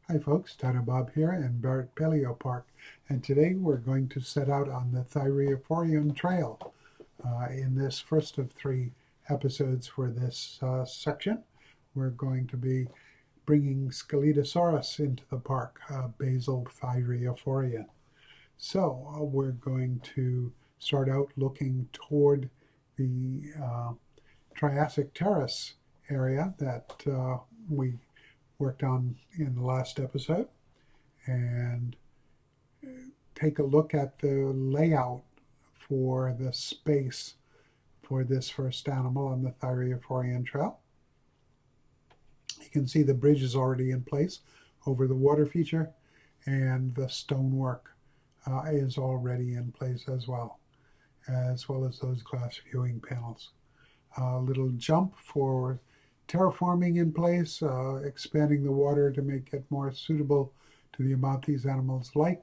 Hi folks, Dino Bob here in Barrett Paleopark, and today we're going to set out on the Thyreophorean Trail. In this first of three episodes for this section, we're going to be bringing Scelidosaurus into the park, basal Thyreophorean. So we're going to start out looking toward the Triassic Terrace area that we worked on in the last episode and take a look at the layout for the space for this first animal on the Thyreophorean Trail. You can see the bridge is already in place over the water feature, and the stonework is already in place as well as those glass viewing panels. A little jump for terraforming in place, expanding the water to make it more suitable to the amount these animals like.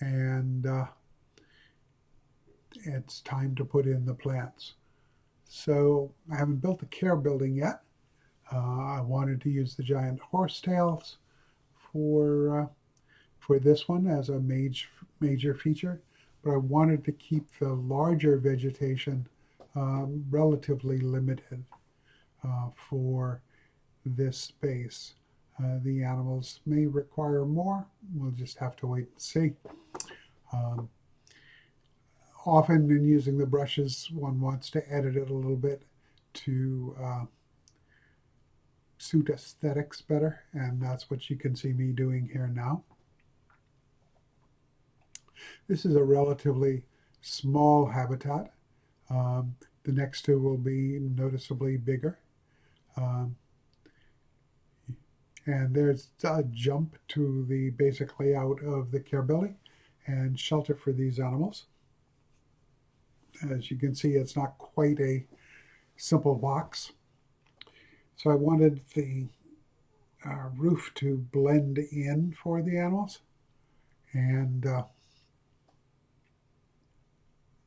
And it's time to put in the plants. So I haven't built the care building yet. I wanted to use the giant horsetails for this one as a major feature, but I wanted to keep the larger vegetation relatively limited for this space. The animals may require more. We'll just have to wait and see. Often in using the brushes, one wants to edit it a little bit to suit aesthetics better, and that's what you can see me doing here now. This is a relatively small habitat. The next two will be noticeably bigger. And there's a jump to the basic layout of the care building and shelter for these animals. As you can see, it's not quite a simple box. So I wanted the roof to blend in for the animals, and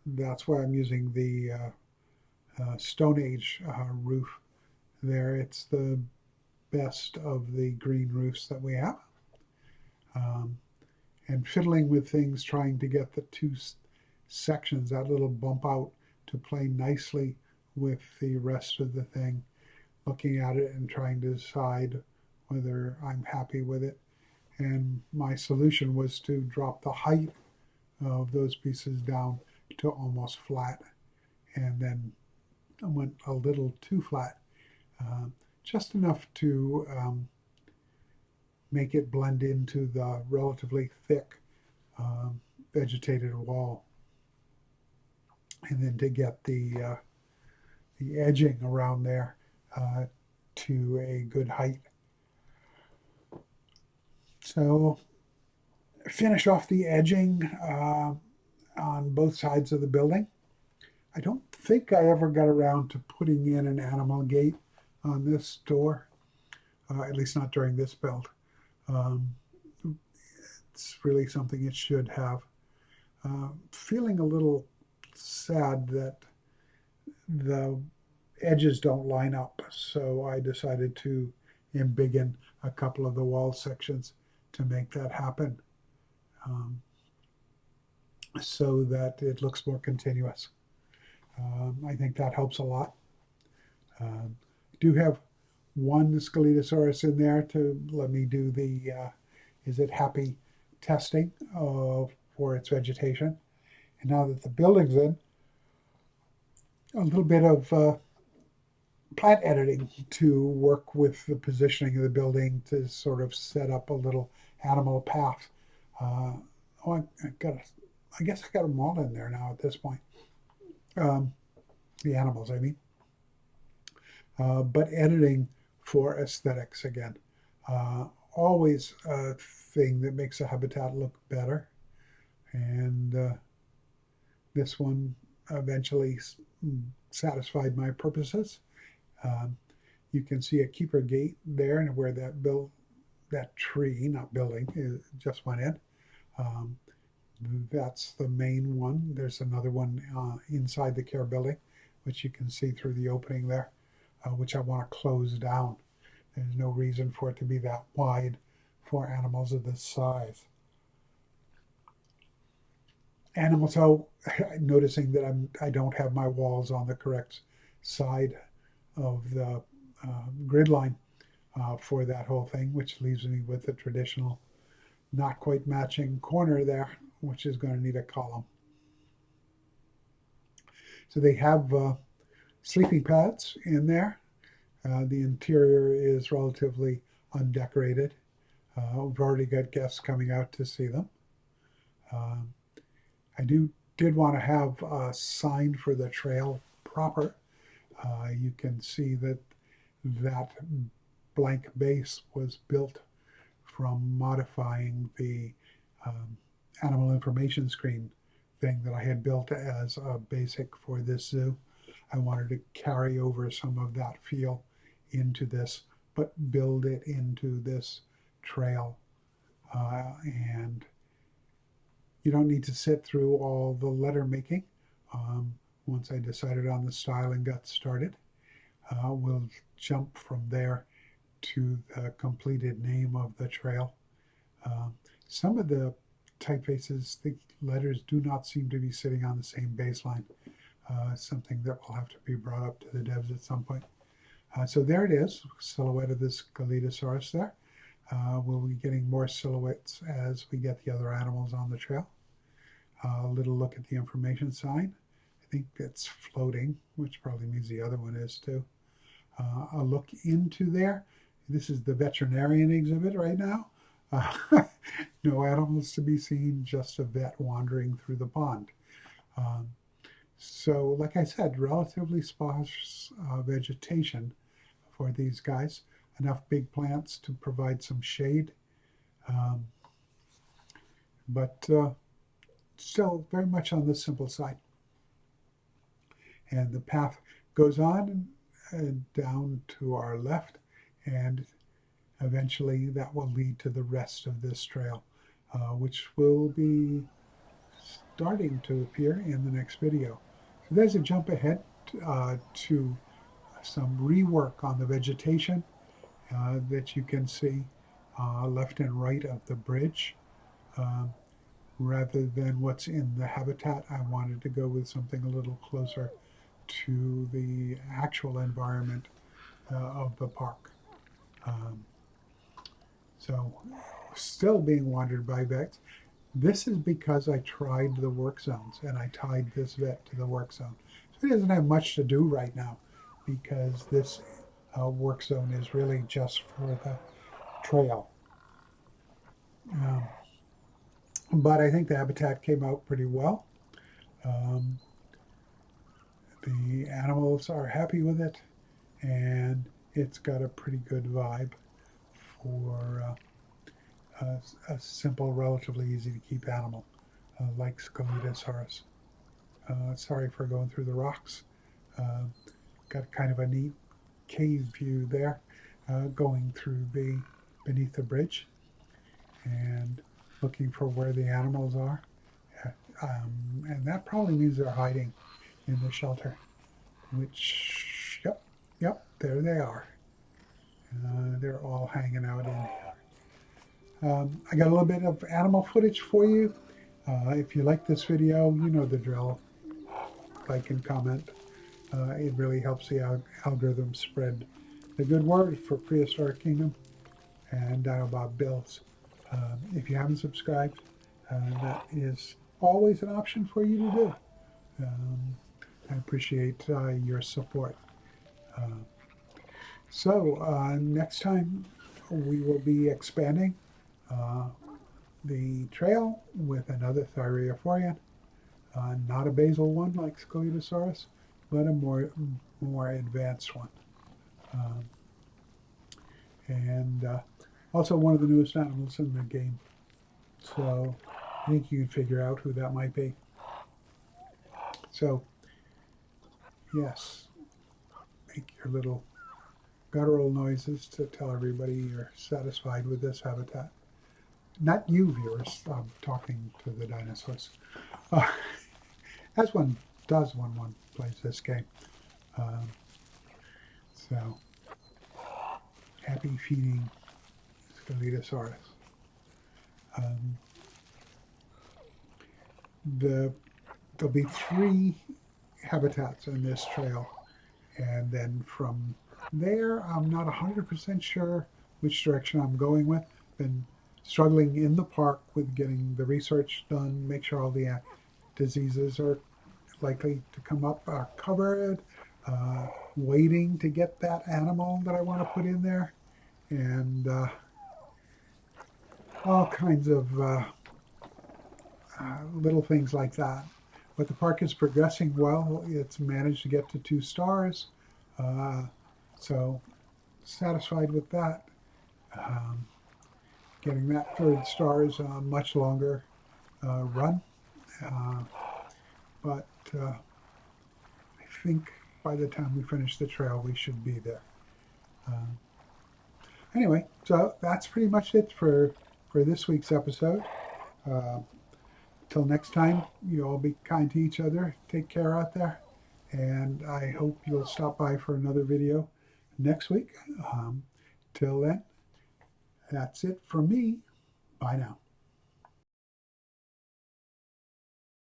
that's why I'm using the Stone Age roof there. It's the best of the green roofs that we have. And fiddling with things, trying to get the two sections, that little bump out, to play nicely with the rest of the thing, looking at it and trying to decide whether I'm happy with it. And my solution was to drop the height of those pieces down to almost flat, and then I went a little too flat, just enough to make it blend into the relatively thick vegetated wall, and then to get the edging around there to a good height. So finish off the edging on both sides of the building. I don't think I ever got around to putting in an animal gate on this door, at least not during this build. It's really something it should have. Feeling a little sad that the edges don't line up, so I decided to embiggen a couple of the wall sections to make that happen, so that it looks more continuous. I think that helps a lot. I do have one Scelidosaurus in there to let me do the is it happy testing for its vegetation. And now that the building's in, a little bit of plant editing to work with the positioning of the building to sort of set up a little animal path. I guess I got them all in there now at this point. The animals, I mean. But editing for aesthetics again. Always a thing that makes a habitat look better. And this one eventually satisfied my purposes. You can see a keeper gate there, and where that tree, not building, just went in. That's the main one. There's another one inside the care building, which you can see through the opening there, which I want to close down. There's no reason for it to be that wide for animals of this size. And I'm also noticing that I don't have my walls on the correct side of the grid line for that whole thing, which leaves me with the traditional not quite matching corner there, which is going to need a column. So they have sleeping pads in there. The interior is relatively undecorated. We've already got guests coming out to see them. I did want to have a sign for the trail proper. You can see that blank base was built from modifying the animal information screen thing that I had built as a basic for this zoo. I wanted to carry over some of that feel into this, but build it into this trail. And you don't need to sit through all the letter making. Once I decided on the style and got started, we'll jump from there to the completed name of the trail. Some of the typefaces, the letters do not seem to be sitting on the same baseline. Something that will have to be brought up to the devs at some point. So there it is, silhouette of this Scelidosaurus there. We'll be getting more silhouettes as we get the other animals on the trail. A little look at the information sign. I think it's floating, which probably means the other one is too. A look into there. This is the veterinarian exhibit right now. No animals to be seen, just a vet wandering through the pond. So, like I said, relatively sparse vegetation for these guys. Enough big plants to provide some shade. But still very much on the simple side. And the path goes on and down to our left, and eventually that will lead to the rest of this trail, which will be starting to appear in the next video. So there's a jump ahead to some rework on the vegetation that you can see left and right of the bridge. Rather than what's in the habitat, I wanted to go with something a little closer to the actual environment of the park. So still being wandered by vets. This is because I tried the work zones and I tied this vet to the work zone. So it doesn't have much to do right now because this work zone is really just for the trail. But I think the habitat came out pretty well. The animals are happy with it, and it's got a pretty good vibe for a simple, relatively easy to keep animal like Scelidosaurus. Sorry for going through the rocks. Got kind of a neat cave view there going through beneath the bridge and looking for where the animals are. And that probably means they're hiding in the shelter, which, yep, there they are. They're all hanging out in here. I got a little bit of animal footage for you. If you like this video, you know the drill. Like and comment. It really helps the algorithm spread the good word for Prehistoric Kingdom and Dino Bob builds. If you haven't subscribed, that is always an option for you to do. I appreciate your support. So next time we will be expanding the trail with another Thyreophorean, not a basal one like Scelidosaurus, but a more advanced one. And also one of the newest animals in the game. So I think you can figure out who that might be. So, yes, make your little guttural noises to tell everybody you're satisfied with this habitat. Not you, viewers. I'm talking to the dinosaurs. As one does when one plays this game. So, happy feeding Scelidosaurus. Um, there'll be 3 habitats in this trail, and then from there I'm not 100% sure which direction I'm going with. Been struggling in the park with getting the research done, make sure all the diseases are likely to come up are covered, waiting to get that animal that I want to put in there, and all kinds of little things like that. But the park is progressing well. It's managed to get to 2 stars, so satisfied with that. Getting that 3rd star is a much longer run, but I think by the time we finish the trail, we should be there. Anyway, so that's pretty much it for this week's episode. Till next time, you all be kind to each other. Take care out there. And I hope you'll stop by for another video next week. Till then, that's it from me. Bye now.